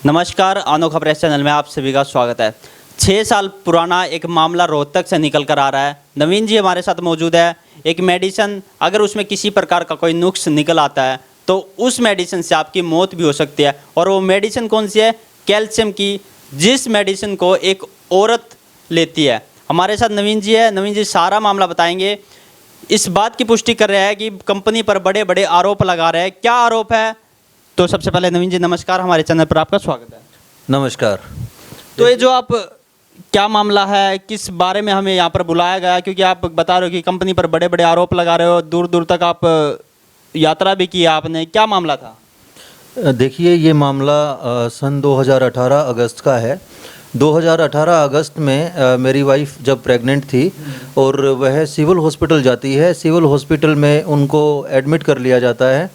नमस्कार, अनोखा press channel में आप सभी का स्वागत है। 6 साल पुराना एक मामला रोहतक से निकल कर आ रहा है। नवीन जी हमारे साथ मौजूद है। एक मेडिसिन अगर उसमें किसी प्रकार का कोई नुक्स निकल आता है तो उस मेडिसिन से आपकी मौत भी हो सकती है। और वो मेडिसिन कौन सी है? कैल्शियम की, जिस मेडिसिन को एक औरत लेती है। हमारे साथ नवीन जी है। नवीन जी सारा मामला बताएंगे। इस बात की पुष्टि कर रहे हैं कि कंपनी पर बड़े बड़े आरोप लगा रहे हैं। क्या आरोप है? तो सबसे पहले नवीन जी नमस्कार, हमारे चैनल पर आपका स्वागत है। नमस्कार। तो ये जो आप क्या मामला है, किस बारे में हमें यहाँ पर बुलाया गया? क्योंकि आप बता रहे हो कि कंपनी पर बड़े बड़े आरोप लगा रहे हो, दूर दूर तक आप यात्रा भी की आपने, क्या मामला था? देखिए, ये मामला सन 2018 अगस्त का है। 2018 अगस्त में मेरी वाइफ जब प्रेग्नेंट थी और वह सिविल हॉस्पिटल जाती है। सिविल हॉस्पिटल में उनको एडमिट कर लिया जाता है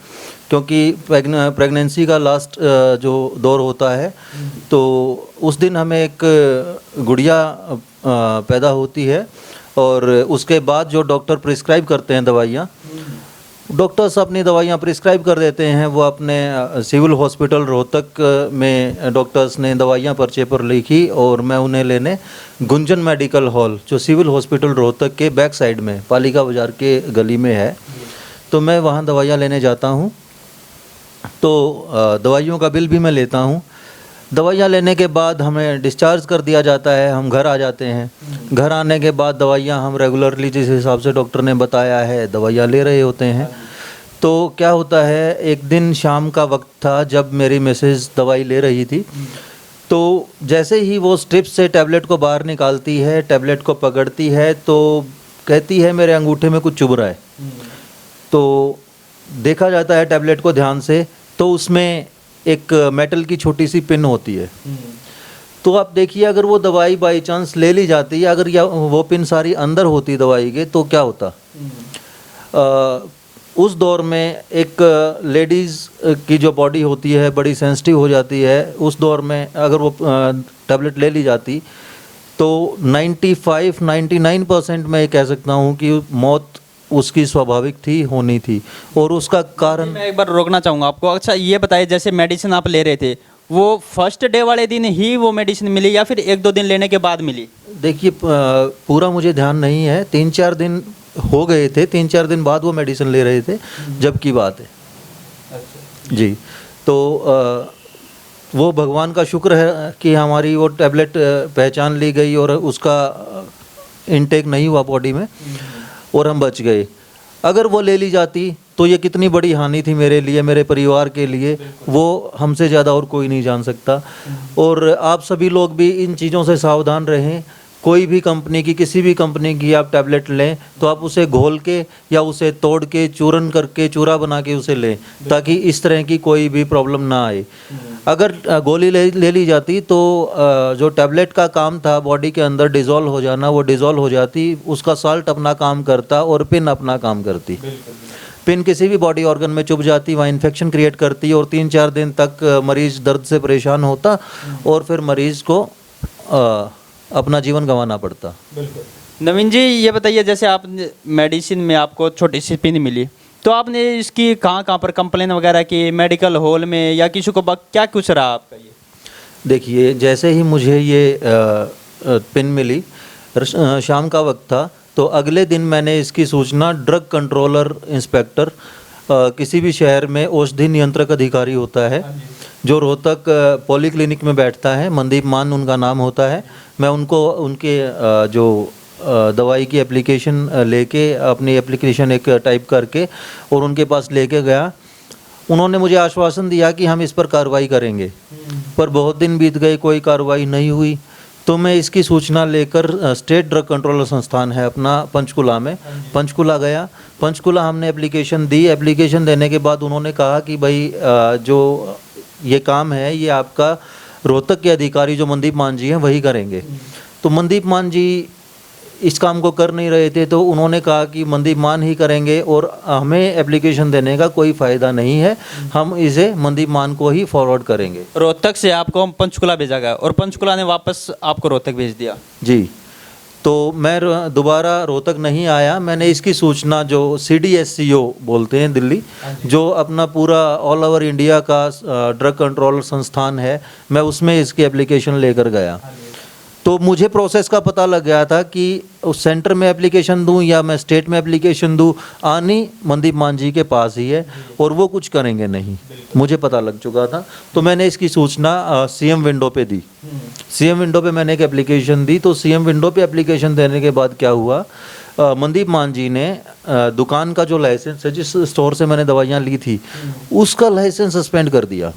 क्योंकि प्रेगनेंसी का लास्ट जो दौर होता है। तो उस दिन हमें एक गुड़िया पैदा होती है और उसके बाद जो डॉक्टर प्रिस्क्राइब करते हैं दवाइयाँ, डॉक्टर्स अपनी दवाइयाँ प्रिस्क्राइब कर देते हैं। वो अपने सिविल हॉस्पिटल रोहतक में डॉक्टर्स ने दवाइयाँ पर्चे पर लिखी और मैं उन्हें लेने गुंजन मेडिकल हॉल, जो सिविल हॉस्पिटल रोहतक के बैक साइड में पालिका बाज़ार के गली में है, तो मैं वहाँ दवाइयाँ लेने जाता हूँ। तो दवाइयों का बिल भी मैं लेता हूँ। दवाइयाँ लेने के बाद हमें डिस्चार्ज कर दिया जाता है, हम घर आ जाते हैं। घर आने के बाद दवाइयाँ हम रेगुलरली जिस हिसाब से डॉक्टर ने बताया है दवाइयाँ ले रहे होते हैं। तो क्या होता है, एक दिन शाम का वक्त था जब मेरी मिसेज़ दवाई ले रही थी। तो जैसे ही वो स्ट्रिप से टैबलेट को बाहर निकालती है, टैबलेट को पकड़ती है तो कहती है मेरे अंगूठे में कुछ चुभ रहा है। तो देखा जाता है टैबलेट को ध्यान से, तो उसमें एक मेटल की छोटी सी पिन होती है। तो आप देखिए, अगर वो दवाई बाई चांस ले ली जाती है, अगर या वो पिन सारी अंदर होती दवाई के, तो क्या होता। उस दौर में एक लेडीज़ की जो बॉडी होती है बड़ी सेंसिटिव हो जाती है। उस दौर में अगर वो टैबलेट ले ली जाती तो 95-99% मैं ये कह सकता हूँ कि मौत उसकी स्वाभाविक थी, होनी थी। और उसका कारण, मैं एक बार रोकना चाहूँगा आपको। अच्छा ये बताइए, जैसे मेडिसिन आप ले रहे थे, वो फर्स्ट डे वाले दिन ही वो मेडिसिन मिली या फिर 1-2 दिन लेने के बाद मिली? देखिए, पूरा मुझे ध्यान नहीं है, 3-4 दिन हो गए थे, 3-4 दिन बाद वो मेडिसिन ले रहे थे जब की बात है। अच्छा जी। तो वो भगवान का शुक्र है कि हमारी वो टैबलेट पहचान ली गई और उसका इनटेक नहीं हुआ बॉडी में और हम बच गए। अगर वो ले ली जाती तो ये कितनी बड़ी हानि थी मेरे लिए, मेरे परिवार के लिए, वो हमसे ज़्यादा और कोई नहीं जान सकता। और आप सभी लोग भी इन चीज़ों से सावधान रहें। कोई भी कंपनी की, किसी भी कंपनी की आप टैबलेट लें तो आप उसे घोल के या उसे तोड़ के चूरन करके चूरा बना के उसे लें, ताकि इस तरह की कोई भी प्रॉब्लम ना आए। अगर गोली ले ली जाती तो जो टैबलेट का काम था बॉडी के अंदर डिज़ोल्व हो जाना, वो डिज़ोल्व हो जाती, उसका साल्ट अपना काम करता और पिन अपना काम करती। पिन किसी भी बॉडी ऑर्गन में चुभ जाती, वहाँ इन्फेक्शन क्रिएट करती और 3-4 दिन तक मरीज़ दर्द से परेशान होता और फिर मरीज़ को अपना जीवन गंवाना पड़ता। नवीन जी ये बताइए, जैसे आप मेडिसिन में आपको छोटी सी पिन मिली, तो आपने इसकी कहाँ कहाँ पर कंप्लेन वगैरह की? मेडिकल हॉल में या किसी को क्या कुछ रहा आपका ये? देखिए, जैसे ही मुझे ये पिन मिली, शाम का वक्त था, तो अगले दिन मैंने इसकी सूचना ड्रग कंट्रोलर इंस्पेक्टर, किसी भी शहर में औषधि नियंत्रक अधिकारी होता है जो रोहतक पॉलीक्लिनिक में बैठता है, मनदीप मान उनका नाम होता है। मैं उनको उनके जो दवाई की एप्लीकेशन लेके, अपनी एप्लीकेशन एक टाइप करके और उनके पास लेके गया। उन्होंने मुझे आश्वासन दिया कि हम इस पर कार्रवाई करेंगे, पर बहुत दिन बीत गए, कोई कार्रवाई नहीं हुई। तो मैं इसकी सूचना लेकर स्टेट ड्रग कंट्रोलर संस्थान है अपना पंचकुला में, पंचकुला गया। पंचकुला हमने एप्लीकेशन दी। एप्लीकेशन देने के बाद उन्होंने कहा कि भाई जो ये काम है ये आपका रोहतक के अधिकारी जो मनदीप मान जी हैं वही करेंगे। तो मनदीप मान जी इस काम को कर नहीं रहे थे, तो उन्होंने कहा कि मनदीप मान ही करेंगे और हमें एप्लीकेशन देने का कोई फ़ायदा नहीं है, हम इसे मनदीप मान को ही फॉरवर्ड करेंगे। रोहतक से आपको पंचकुला भेजा गया और पंचकुला ने वापस आपको रोहतक भेज दिया? जी। तो मैं दोबारा रोहतक नहीं आया। मैंने इसकी सूचना जो CDSCO बोलते हैं दिल्ली, जो अपना पूरा ऑल ओवर इंडिया का ड्रग कंट्रोल संस्थान है, मैं उसमें इसकी एप्लीकेशन लेकर गया। तो मुझे प्रोसेस का पता लग गया था कि उस सेंटर में एप्लीकेशन दूं या मैं स्टेट में एप्लीकेशन दूं, आनी मनदीप मान जी के पास ही है और वो कुछ करेंगे नहीं, मुझे पता लग चुका था। तो मैंने इसकी सूचना CM विंडो पे दी। CM विंडो पे मैंने एक एप्लीकेशन दी। तो CM विंडो पे एप्लीकेशन देने के बाद क्या हुआ, मनदीप मान जी ने दुकान का जो लाइसेंस है, जिस स्टोर से मैंने दवाइयाँ ली थी, उसका लाइसेंस सस्पेंड कर दिया।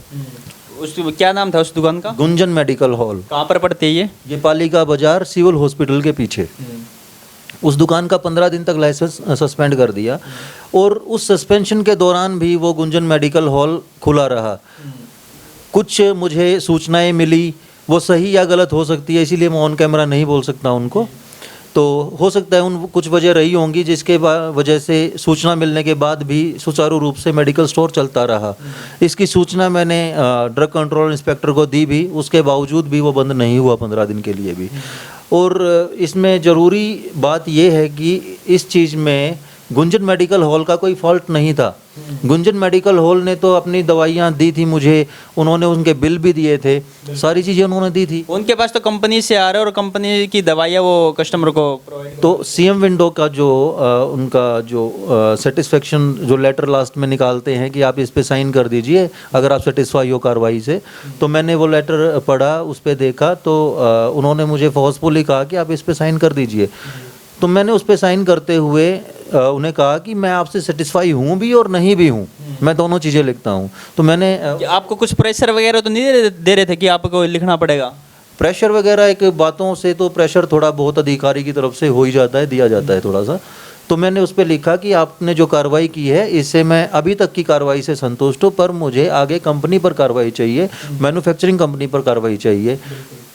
उस क्या नाम था उस दुकान का? Gunjan medical hall. कहाँ पर पड़ती है ये पालिका बाजार सिविल हॉस्पिटल के पीछे। उस दुकान का 15 दिन तक लाइसेंस सस्पेंड कर दिया और उस सस्पेंशन के दौरान भी वो गुंजन मेडिकल हॉल खुला रहा। कुछ मुझे सूचनाएं मिली, वो सही या गलत हो सकती है, इसीलिए मैं ऑन कैमरा नहीं बोल सकता उनको। तो हो सकता है उन कुछ वजह रही होंगी जिसके वजह से सूचना मिलने के बाद भी सुचारू रूप से मेडिकल स्टोर चलता रहा। इसकी सूचना मैंने ड्रग कंट्रोल इंस्पेक्टर को दी भी, उसके बावजूद भी वो बंद नहीं हुआ 15 दिन के लिए भी। और इसमें ज़रूरी बात यह है कि इस चीज़ में गुंजन मेडिकल हॉल का कोई फॉल्ट नहीं था। गुंजन मेडिकल हॉल ने तो अपनी दवाइयाँ दी थी मुझे, उन्होंने उनके बिल भी दिए थे, सारी चीज़ें उन्होंने दी थी। उनके पास तो कंपनी से आ रहे और कंपनी की दवाइयाँ वो कस्टमर को प्रोवाइड। तो CM विंडो का जो उनका जो सेटिस्फेक्शन जो लेटर लास्ट में निकालते हैं कि आप इस पे साइन कर दीजिए अगर आप सेटिस्फाई हो कार्रवाई से, तो मैंने वो लेटर पढ़ा, उस पर देखा, तो उन्होंने मुझे फोर्सफुली कहा कि आप इस पे साइन कर दीजिए। तो मैंने उस पर साइन करते हुए उन्हें कहा कि मैं आपसे सेटिस्फाई हूँ भी और नहीं भी हूँ, मैं दोनों चीज़ें लिखता हूँ। तो मैंने आपको कुछ प्रेशर वगैरह तो नहीं दे रहे थे कि आपको लिखना पड़ेगा? प्रेशर वगैरह एक बातों से तो प्रेशर थोड़ा बहुत अधिकारी की तरफ से हो ही जाता है, दिया जाता है थोड़ा सा। तो मैंने उस पर लिखा कि आपने जो कार्रवाई की है इससे मैं अभी तक की कार्रवाई से संतुष्ट हूँ, पर मुझे आगे कंपनी पर कार्रवाई चाहिए, मैन्युफैक्चरिंग कंपनी पर कार्रवाई चाहिए।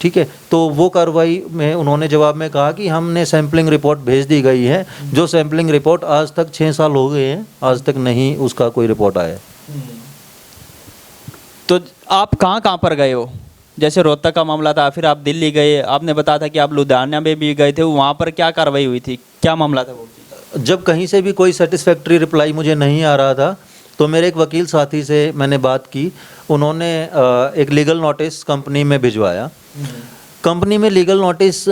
ठीक है, तो वो कार्रवाई में उन्होंने जवाब में कहा कि हमने सैम्पलिंग रिपोर्ट भेज दी गई है, जो सैम्पलिंग रिपोर्ट आज तक 6 साल हो गए हैं, आज तक नहीं उसका कोई रिपोर्ट आया। तो आप कहाँ कहाँ पर गए हो? जैसे रोहतक का मामला था, फिर आप दिल्ली गए, आपने बताया था कि आप लुधियाना में भी गए थे, वहाँ पर क्या कार्रवाई हुई थी, क्या मामला था वो? जब कहीं से भी कोई सेटिस्फैक्ट्री रिप्लाई मुझे नहीं आ रहा था, तो मेरे एक वकील साथी से मैंने बात की, उन्होंने एक लीगल नोटिस कंपनी में भिजवाया। कंपनी में लीगल नोटिस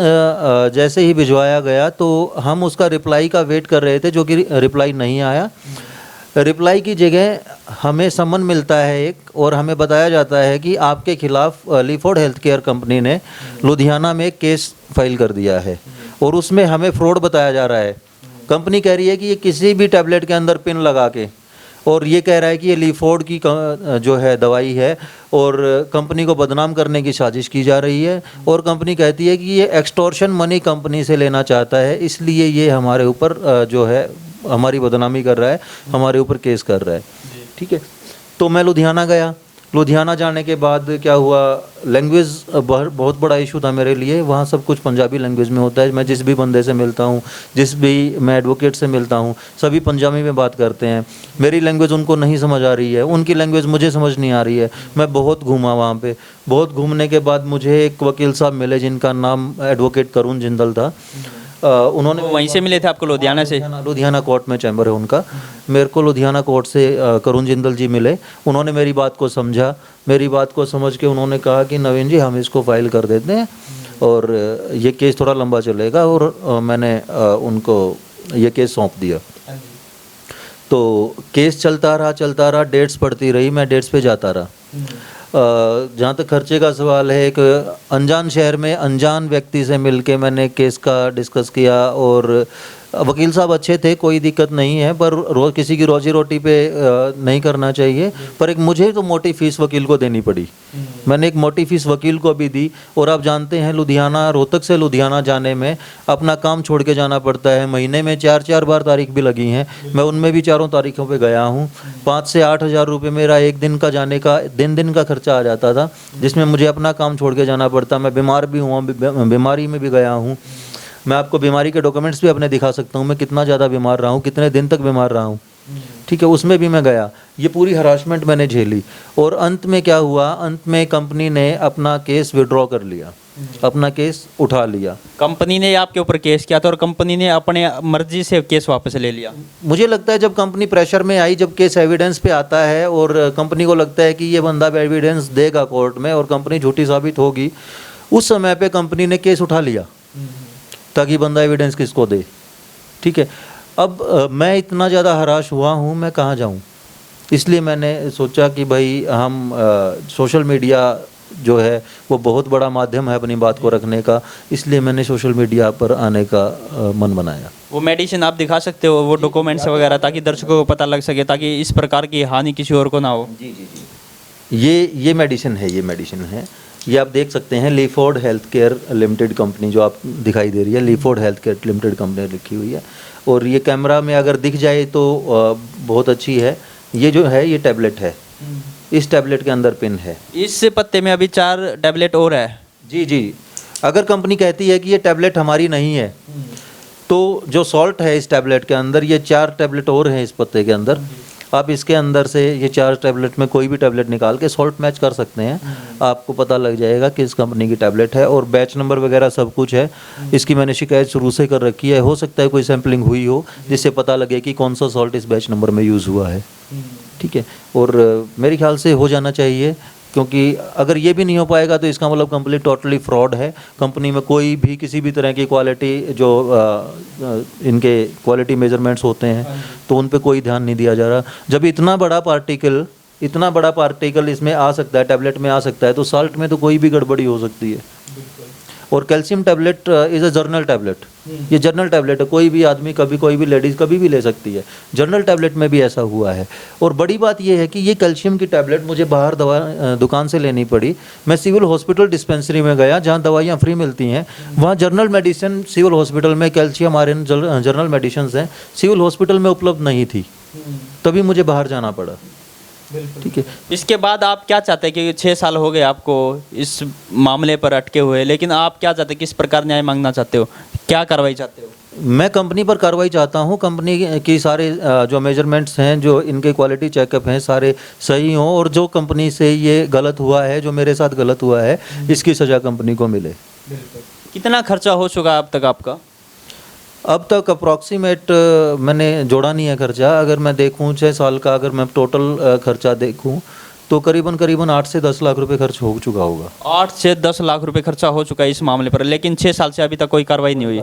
जैसे ही भिजवाया गया तो हम उसका रिप्लाई का वेट कर रहे थे, जो कि रिप्लाई नहीं आया। रिप्लाई की जगह हमें समन मिलता है एक, और हमें बताया जाता है कि आपके खिलाफ लीफोर्ड हेल्थ केयर कंपनी ने लुधियाना में केस फाइल कर दिया है, और उसमें हमें फ्रॉड बताया जा रहा है। कंपनी कह रही है कि ये किसी भी टैबलेट के अंदर पिन लगा के, और ये कह रहा है कि ये लीफोर्ड की जो है दवाई है, और कंपनी को बदनाम करने की साजिश की जा रही है। और कंपनी कहती है कि ये एक्सटॉर्शन मनी कंपनी से लेना चाहता है, इसलिए ये हमारे ऊपर जो है हमारी बदनामी कर रहा है, हमारे ऊपर केस कर रहा है। ठीक है, तो मैं लुधियाना गया। लुधियाना जाने के बाद क्या हुआ, लैंग्वेज बहुत बड़ा इशू था मेरे लिए। वहाँ सब कुछ पंजाबी लैंग्वेज में होता है। मैं जिस भी बंदे से मिलता हूँ, जिस भी मैं एडवोकेट से मिलता हूँ, सभी पंजाबी में बात करते हैं। मेरी लैंग्वेज उनको नहीं समझ आ रही है, उनकी लैंग्वेज मुझे समझ नहीं आ रही है। मैं बहुत घूमा वहाँ पे। बहुत घूमने के बाद मुझे एक वकील साहब मिले जिनका नाम एडवोकेट करुण जिंदल था। उन्होंने वहीं से मिले थे आपको? लुधियाना से? लुधियाना कोर्ट में चैम्बर है उनका। मेरे को लुधियाना कोर्ट से करुण जिंदल जी मिले। उन्होंने मेरी बात को समझा। मेरी बात को समझ के उन्होंने कहा कि नवीन जी, हम इसको फाइल कर देते हैं और ये केस थोड़ा लंबा चलेगा, और मैंने उनको ये केस सौंप दिया। तो केस चलता रहा, डेट्स पड़ती रही, मैं डेट्स पे जाता रहा। जहाँ तक खर्चे का सवाल है, एक अनजान शहर में अनजान व्यक्ति से मिलके मैंने केस का डिस्कस किया, और वकील साहब अच्छे थे, कोई दिक्कत नहीं है, पर रोज किसी की रोजी रोटी पे नहीं करना चाहिए। पर एक मुझे तो मोटी फीस वकील को देनी पड़ी। मैंने एक मोटी फीस वकील को भी दी। और आप जानते हैं लुधियाना, रोहतक से लुधियाना जाने में अपना काम छोड़ के जाना पड़ता है। महीने में 4 बार तारीख भी लगी हैं, मैं उनमें भी 4 तारीखों पे गया हूँ। 5 से 8 हज़ार रुपये मेरा एक दिन का जाने का दिन का खर्चा आ जाता था, जिसमें मुझे अपना काम छोड़ के जाना पड़ता। मैं बीमार भी हुआ, बीमारी में भी गया हूँ। मैं आपको बीमारी के डॉक्यूमेंट्स भी अपने दिखा सकता हूँ, मैं कितना ज़्यादा बीमार रहा हूँ, कितने दिन तक बीमार रहा हूँ। ठीक है, उसमें भी मैं गया। ये पूरी हरासमेंट मैंने झेली। और अंत में क्या हुआ, अंत में कंपनी ने अपना केस विड्रॉ कर लिया। अपना केस उठा लिया। कंपनी ने आपके ऊपर केस किया था और कंपनी ने अपने मर्जी से केस वापस ले लिया। मुझे लगता है जब कंपनी प्रेशर में आई, जब केस एविडेंस पे आता है और कंपनी को लगता है कि ये बंदा एविडेंस देगा कोर्ट में और कंपनी झूठी साबित होगी, उस समय पे कंपनी ने केस उठा लिया ताकि बंदा एविडेंस किसको दे। ठीक है, अब मैं इतना ज़्यादा हराश हुआ हूँ, मैं कहाँ जाऊँ, इसलिए मैंने सोचा कि भाई हम सोशल मीडिया जो है वो बहुत बड़ा माध्यम है अपनी बात को रखने का, इसलिए मैंने सोशल मीडिया पर आने का मन बनाया। वो मेडिसिन आप दिखा सकते हो, वो डॉक्यूमेंट्स वगैरह, ताकि दर्शकों को पता लग सके, ताकि इस प्रकार की हानि किसी और को ना हो। जी जी जी, ये मेडिसिन है, ये मेडिसिन है, ये आप देख सकते हैं, Leeford health care limited company जो आप दिखाई दे रही है, Leeford health care limited company लिखी हुई है। और ये कैमरा में अगर दिख जाए तो बहुत अच्छी है। ये जो है ये टैबलेट है, इस टैबलेट के अंदर पिन है। इस पत्ते में अभी 4 टैबलेट और है। जी जी, अगर कंपनी कहती है कि ये टैबलेट हमारी नहीं है, तो जो सॉल्ट है इस टैबलेट के अंदर, ये 4 टैबलेट और हैं इस पत्ते के अंदर। आप इसके अंदर से ये 4 टैबलेट में कोई भी टैबलेट निकाल के सॉल्ट मैच कर सकते हैं, आपको पता लग जाएगा कि इस कंपनी की टैबलेट है। और बैच नंबर वगैरह सब कुछ है। इसकी मैंने शिकायत शुरू से कर रखी है, हो सकता है कोई सैम्पलिंग हुई हो जिससे पता लगे कि कौन सा सॉल्ट इस बैच नंबर में यूज़ हुआ है। ठीक है, और मेरे ख्याल से हो जाना चाहिए, क्योंकि अगर ये भी नहीं हो पाएगा तो इसका मतलब कंप्लीट टोटली फ्रॉड है। कंपनी में कोई भी किसी भी तरह की क्वालिटी जो इनके क्वालिटी मेजरमेंट्स होते हैं तो उन पे कोई ध्यान नहीं दिया जा रहा। जब इतना बड़ा पार्टिकल इसमें आ सकता है, टैबलेट में आ सकता है, तो साल्ट में तो कोई भी गड़बड़ी हो सकती है। और calcium tablet is a journal tablet, ये जर्नल टैबलेट है, कोई भी आदमी कभी, कोई भी लेडीज़ कभी भी ले सकती है। जर्नल टैबलेट में भी ऐसा हुआ है। और बड़ी बात ये है कि ये कैल्शियम की टैबलेट मुझे बाहर दुकान से लेनी पड़ी। मैं सिविल हॉस्पिटल डिस्पेंसरी में गया जहाँ दवाइयाँ फ्री मिलती हैं, वहाँ जर्नल मेडिसिन सिविल हॉस्पिटल में कैल्शियम आयरन जर्नल मेडिसिन हैं, सिविल हॉस्पिटल में उपलब्ध नहीं थी, तभी मुझे बाहर जाना पड़ा। ठीक है, इसके बाद आप क्या चाहते हैं कि 6 साल हो गए आपको इस मामले पर अटके हुए, लेकिन आप क्या चाहते हैं, किस प्रकार न्याय मांगना चाहते हो, क्या कार्रवाई चाहते हो? मैं कंपनी पर कार्रवाई चाहता हूँ। कंपनी की सारे जो मेजरमेंट्स हैं, जो इनके क्वालिटी चेकअप हैं, सारे सही हों, और जो कंपनी से ये गलत हुआ है, जो मेरे साथ गलत हुआ है, इसकी सज़ा कंपनी को मिले। कितना खर्चा हो चुका अब तक आपका? अब तक अप्रॉक्सीमेट मैंने जोड़ा नहीं है खर्चा। अगर मैं देखूं 6 साल का, अगर मैं टोटल खर्चा देखूं तो करीबन 8 से 10 लाख रुपए खर्च हो चुका होगा। 8 से 10 लाख रुपए खर्चा हो चुका है इस मामले पर, लेकिन 6 साल से अभी तक कोई कार्रवाई नहीं हुई।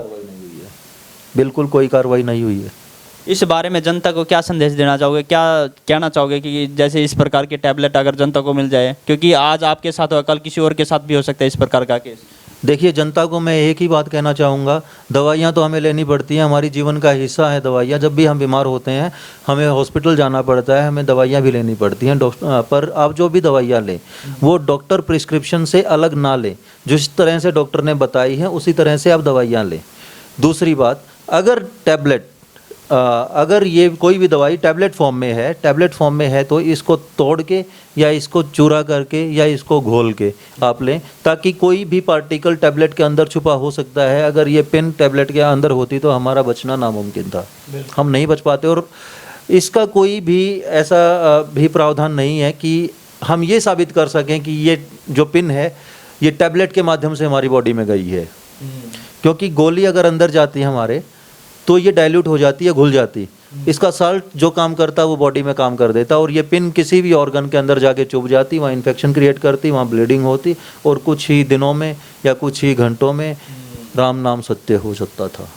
बिल्कुल कोई कार्रवाई नहीं हुई है। इस बारे में जनता को क्या संदेश देना चाहोगे, क्या कहना चाहोगे कि जैसे इस प्रकार के टैबलेट अगर जनता को मिल जाए, क्योंकि आज आपके साथ हो, कल किसी और के साथ भी हो सकता है इस प्रकार का केस? देखिए, जनता को मैं एक ही बात कहना चाहूँगा, दवाइयाँ तो हमें लेनी पड़ती हैं, हमारी जीवन का हिस्सा है दवाइयाँ। जब भी हम बीमार होते हैं हमें हॉस्पिटल जाना पड़ता है, हमें दवाइयाँ भी लेनी पड़ती हैं। पर आप जो भी दवाइयाँ लें वो डॉक्टर प्रिस्क्रिप्शन से अलग ना लें, जिस तरह से डॉक्टर ने बताई है उसी तरह से आप दवाइयाँ लें। दूसरी बात, अगर ये कोई भी दवाई टैबलेट फॉर्म में है तो इसको तोड़ के या इसको चूरा करके या इसको घोल के आप लें, ताकि कोई भी पार्टिकल टैबलेट के अंदर छुपा हो सकता है। अगर ये पिन टैबलेट के अंदर होती तो हमारा बचना नामुमकिन था, हम नहीं बच पाते। और इसका कोई भी ऐसा भी प्रावधान नहीं है कि हम ये साबित कर सकें कि ये जो पिन है ये टैबलेट के माध्यम से हमारी बॉडी में गई है, क्योंकि गोली अगर अंदर जाती है हमारे तो ये डाइल्यूट हो जाती है, घुल जाती। इसका साल्ट जो काम करता है वो बॉडी में काम कर देता, और ये पिन किसी भी ऑर्गन के अंदर जाके चुभ जाती, वहाँ इन्फेक्शन क्रिएट करती, वहाँ ब्लीडिंग होती, और कुछ ही दिनों में या कुछ ही घंटों में राम नाम सत्य हो सकता था।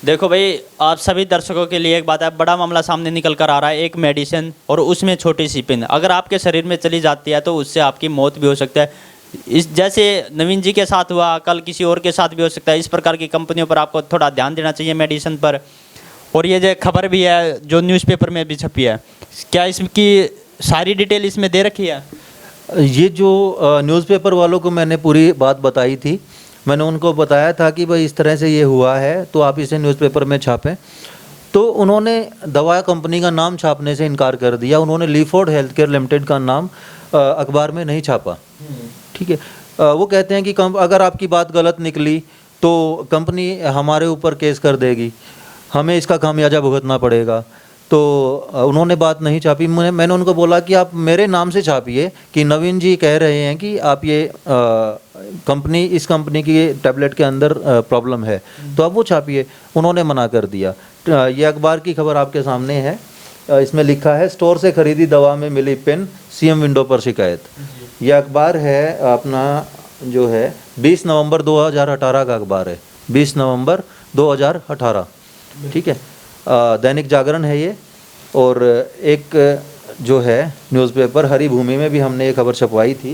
देखो भाई, आप सभी दर्शकों के लिए एक बात है, बड़ा मामला सामने निकल कर आ रहा है। एक मेडिसिन और उसमें छोटी सी पिन अगर आपके शरीर में चली जाती है तो उससे आपकी मौत भी हो सकता है। इस जैसे नवीन जी के साथ हुआ, कल किसी और के साथ भी हो सकता है। इस प्रकार की कंपनियों पर आपको थोड़ा ध्यान देना चाहिए, मेडिसिन पर। और ये जो खबर भी है जो न्यूज़पेपर में भी छपी है, क्या इसकी सारी डिटेल इसमें दे रखी है? ये जो न्यूज़पेपर वालों को मैंने पूरी बात बताई थी, मैंने उनको बताया था कि भाई इस तरह से ये हुआ है तो आप इसे न्यूज़पेपर में छापें, तो उन्होंने दवा कंपनी का नाम छापने से इनकार कर दिया। उन्होंने लीफोर्ड हेल्थ केयर लिमिटेड का नाम अखबार में नहीं छापा। ठीक है, वो कहते हैं कि अगर आपकी बात गलत निकली तो कंपनी हमारे ऊपर केस कर देगी, हमें इसका खामियाजा भुगतना पड़ेगा। तो उन्होंने बात नहीं छापी। मैंने उनको बोला कि आप मेरे नाम से छापिए कि नवीन जी कह रहे हैं कि आप ये कंपनी, इस कंपनी की टैबलेट के अंदर प्रॉब्लम है, तो आप वो छापिए। उन्होंने मना कर दिया। ये अखबार की खबर आपके सामने है। इसमें लिखा है, स्टोर से खरीदी दवा में मिली पेन, सीएम विंडो पर शिकायत। यह अखबार है अपना जो है 20 नवंबर 2018 का अखबार है, 20 नवंबर 2018, ठीक है। दैनिक जागरण है ये। और एक जो है न्यूज़पेपर हरी भूमि में भी हमने ये खबर छपवाई थी।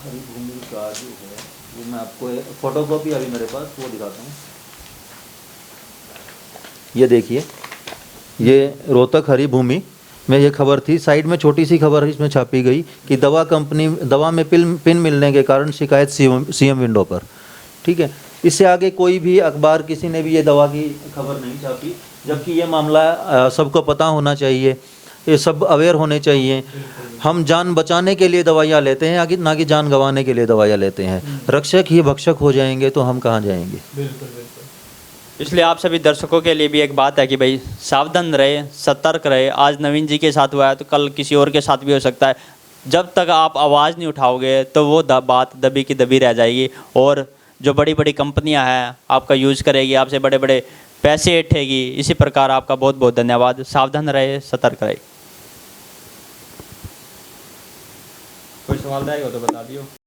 हरी भूमि का जो है वो मैं आपको फोटोकॉपी अभी मेरे पास वो दिखाता हूँ। ये देखिए, ये रोहतक हरी भूमि में ये खबर थी। साइड में छोटी सी खबर इसमें छापी गई कि दवा में पिन मिलने के कारण शिकायत सीएम विंडो पर, ठीक है। इससे आगे कोई भी अखबार किसी ने भी ये दवा की खबर नहीं छापी, जबकि ये मामला सबको पता होना चाहिए, ये सब अवेयर होने चाहिए। हम जान बचाने के लिए दवाइयाँ लेते हैं, ना कि जान गंवाने के लिए दवाइयाँ लेते हैं। रक्षक ही भक्षक हो जाएंगे तो हम कहाँ जाएंगे। बिल्कुल बिल्कुल। इसलिए आप सभी दर्शकों के लिए भी एक बात है कि भाई सावधान रहे, सतर्क रहे। आज नवीन जी के साथ हुआ है तो कल किसी और के साथ भी हो सकता है। जब तक आप आवाज़ नहीं उठाओगे तो वो बात दबी की दबी रह जाएगी, और जो बड़ी बड़ी कंपनियां हैं आपका यूज़ करेगी, आपसे बड़े बड़े पैसे ऐंठेगी। इसी प्रकार आपका बहुत बहुत धन्यवाद। सावधान रहे, सतर्क रहे। कोई सवाल रहेगा तो बता दियो।